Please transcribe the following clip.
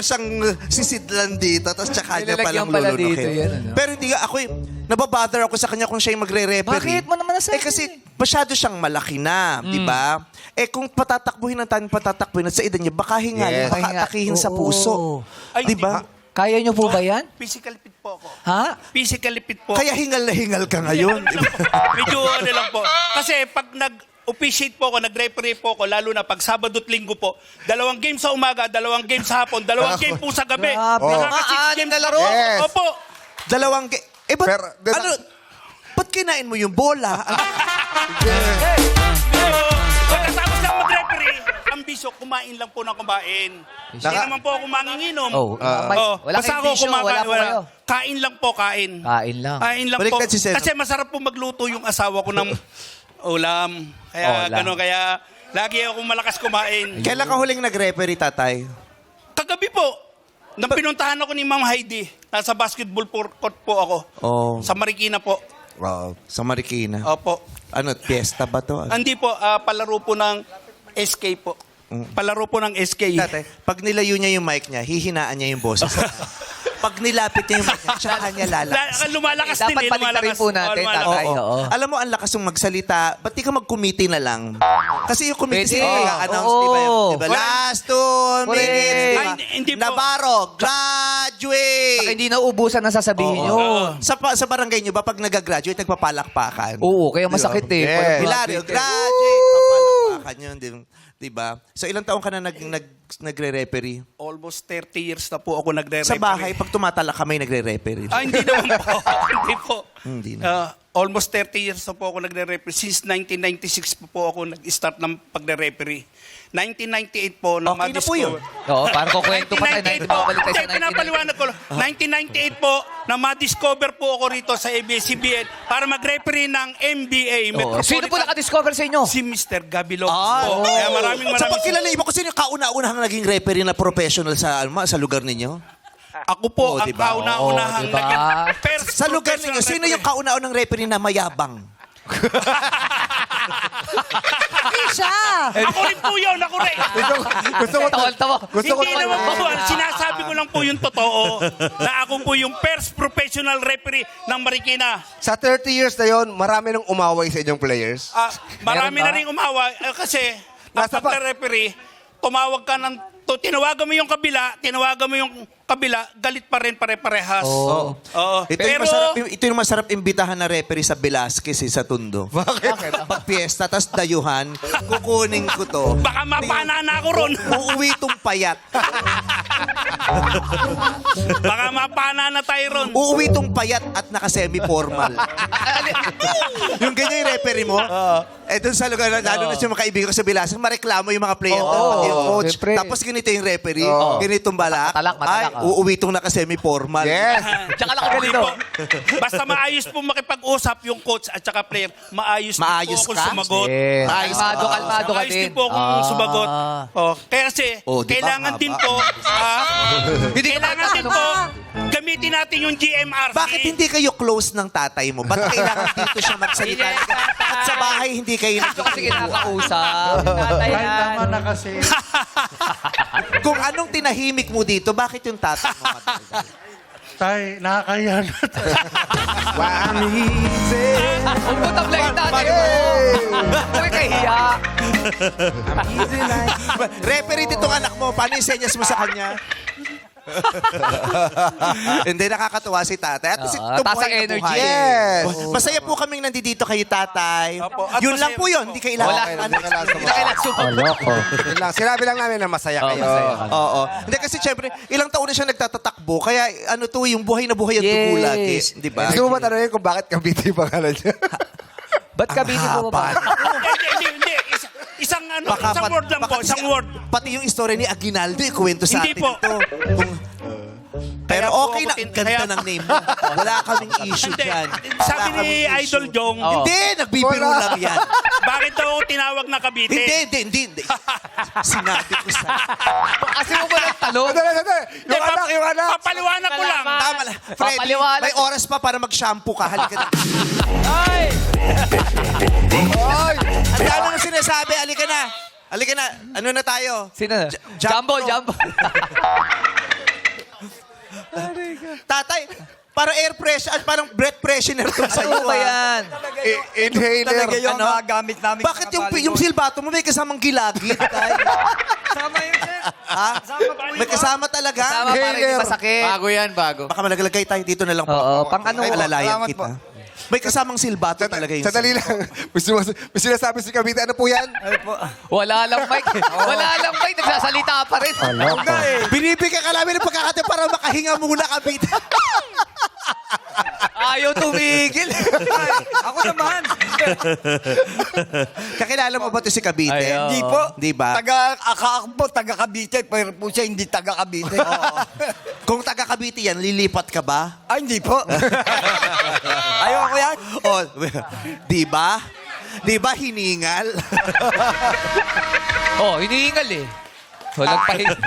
siyang sisidlan dito, tapos tsaka niya Nilalagyan palang pala dito lulunukin. yan, ano? Pero hindi ako, nababother ako sa kanya kung siya yung magre-referee. Bakit mo naman nasabi? Kasi masyado siyang malaki na, di ba? Kung patatakbuhin ng tayo, patatakbuhin at sa edad niya, baka hingalin, Yes. baka atakihin sa puso. Ay, Di ba? Kaya niyo po ba yan? Physical fit po ako. Ha? Physical fit po. Kaya hingal na hingal ka ngayon. Ano lang po, medyo ano lang po. Kasi pag nag-officiate po ako, nag-referee po ako, lalo na pag Sabado at Linggo po, 2 game sa umaga, 2 game sa hapon, 2 game po sa gabi. Grabe. Nakaka-6 Anim games na laro? Yes. Opo. Dalawang ba't, Pero, diba- ano, ba't kinain mo yung bola? Pero pagkatapos lang mag-referee, ambisyo, kumain lang po ng kumain. Hindi naman po ako manginginom. Oh, wala Basta kayong bisyo, wala po kayo. Kain lang po, kain. Kain lang. Kain lang po. Baliktad si Seno. Kasi masarap po magluto yung asawa ko ng ulam. Kaya Ulam. gano'n, kaya lagi ako malakas kumain. Kailan ka huling nag-referee, tatay? Kagabi po, nang pinuntahan ako ni Ma'am Heidi, nasa basketball court po ako. Oh. Sa Marikina po. Wow. Sa Marikina. Opo. Ano, fiesta ba to? Hindi po, palaro po ng SK po. Palaro po ng SK. Tatay, pag nilayo niya yung mic niya, hihinaan niya yung boses. Pag nilapit niya yung mic niya, tsaka niya lalakas. Lumalakas din Dapat eh, paligtarin lumalakas. po natin, lumalakas. tatay. Oo. Oo. Alam mo, ang lakas yung magsalita. Ba't di ka mag-committee na lang? Kasi yung committee Pwede. sila nag-announce, Oo. di ba? Diba? Wala. Last 2 Correct. minutes, di ba? Ay, hindi po. Navarro, Saka graduate! hindi na ubusan na sasabihin nyo. Sa barangay nyo ba, pag nag-graduate, nagpapalakpakan? Oo, kaya masakit eh. Yes. Pag- Hilario, graduate! Papalakpakan yun, di ba? So, ilang taong ka na nagre-referee? Almost 30 years na po ako nagre-referee. Sa bahay, pag tumatala ka, may nagre-referee. Hindi naman po. Hindi po. Hindi na. Almost 30 years na po ako nagre-referee. Since 1996 po ako nag-start ng pagre-referee. 1998 po na Okay na po yun. Oo, parang kukwento pa tayo. 1998 po. Balik tayo Hindi, sa pinapaliwanag ko. 1998 po na ma-discover po ako rito sa ABS-CBN para mag-referee ng NBA. Oo. Sino po nakadiscover sa inyo? Si Mr. Gabi Lopez Ah, po. Kaya maraming Sa maraming... pagkilala mo, kasi yung kauna-unahang naging referee na professional sa lugar ninyo? Ako po Oo, ang diba? kauna-unahang Oo, diba? first Sa lugar ninyo, professional sino yung referee. kauna-unang referee na mayabang? Siya! Ako rin po yun, ako rin. Gusto ko Tawal-tawa. Gusto ko Hindi naman po, sinasabi ko lang po yung totoo na ako po yung first professional referee ng Marikina. Sa 30 years na yon, marami nang umaway sa inyong players. Marami Meron ba? na rin umawa kasi Nasa kapag referee, tumawag ka ng tinawagan mo yung kabila, galit pa rin pare-parehas. Oo. Oo. Ito yung masarap imbitahan na referee sa Velasquez, sa Tondo. Bakit? Pag fiesta, tas dayuhan, kukunin ko to. Baka mapana na ako ron. Uuwi tong payat. Baka mapana na tayo ron. Uuwi tong payat at naka-semi-formal. Yung ganyan yung referee mo, doon sa lugar, lalo na siya mga kaibigan ko sa Velasquez, mareklamo yung mga player, pati yung coach. Siyempre. Tapos ganito yung referee, ganitong balak. Matalak, Ay, uuwi tong naka-semi-formal. Yes. Tsaka nakaganito. Basta maayos po makipag-usap yung coach at saka player. Maayos Maayos din po ka? akong sumagot. Yes. Ayos Kalmado, ka. kalmado ka Maayos din. din po akong sumagot. Kaya kasi, Oh, di ba, kailangan haba? din po, kailangan din po, gamitin natin yung GMRC. Bakit hindi kayo close ng tatay mo? Ba't kailangan dito siya magsalita? At sa bahay, hindi kayo Sige, nagkakaroon. nakakausap. Tatay Kahit yan. tama na kasi. Kung anong tinahimik mo dito, bakit yung tatay mo matagal? Tay, nakakaya na. Huwag mo tablayin tatay mo. Huwag kahiya. Referee ditong anak mo, paano yung senyas mo sa kanya? Hindi, nakakatuwa si tatay. At taas ang energy. Yes. Masaya po kaming nandito kayo, tatay. Opo, at Yun lang masaya po yun. po. Hindi kailangan. Wala. Hindi ka last Hindi na kailangan sumabot. Yun lang. Sinabi lang namin na masaya kayo. Oo. Hindi kasi syempre, ilang taon na siya nagtatatakbo. Kaya ano to, yung buhay na buhay ang tubo Yes. lagi. Di ba? Gusto mo ba tanongin kung bakit Cavite yung pangalan niya? Ba't kabini mo ba? Hindi. Isang word lang po, isang word. Pati yung story ni Aguinaldo, ikuwento sa Hindi atin po. ito. Pero Kaya po okay ako na, ganda ng name mo. Wala kaming issue Hindi. dyan. Sabi Wala ni kaming issue. Idol Jong, Hindi, nagbibiro Wala. lang yan. bakit daw ako tinawag na Cavite? Hindi. Sinabi ko sa... Kasi mo ba ng talong? Sandali. Yung anak. Papaliwanag ko lang. Tama lang. Freddy, Papaliwanag. may oras pa para mag-shampoo ka. Halika na. Ay! Ang dami na sinasabi. Halika na. Ano na tayo? Sino na? Jumbo. Jumbo. Tatay, parang air pressure, parang breath freshener to sa iyo. Ano ba yan? Inhaler. Talaga yung Ano? gamit namin. Bakit yung silbato mo may kasamang gilagid? Tay? Sama yun, sir. Ha? May kasama talaga? Tama para hindi Inhaler. masakit. Bago yan, bago. Baka malagalagay tayo dito na lang po. Oo, pang ano? Ay, alalayan Salamat kita. po. May kasamang silbato talaga yun. Sandali lang. May sinasabi si Cavite. Ano po yan? Wala lang, Mike. Wala lang, Mike. Nagsasalita pa rin. Binibigyan ka namin ng pagkakataon para makahinga muna kami. Ayaw tumigil. Ako naman. Kakilala mo ba ito si Cavite? Ayaw. Hindi po. Di ba? Akala po, taga Cavite. Pero po siya hindi taga Cavite. Kung taga Cavite yan, lilipat ka ba? Ay, hindi po. Ayoko yan. Oh, di ba? Di ba hiningal? Oh, hinihingal eh. Walang pahinga.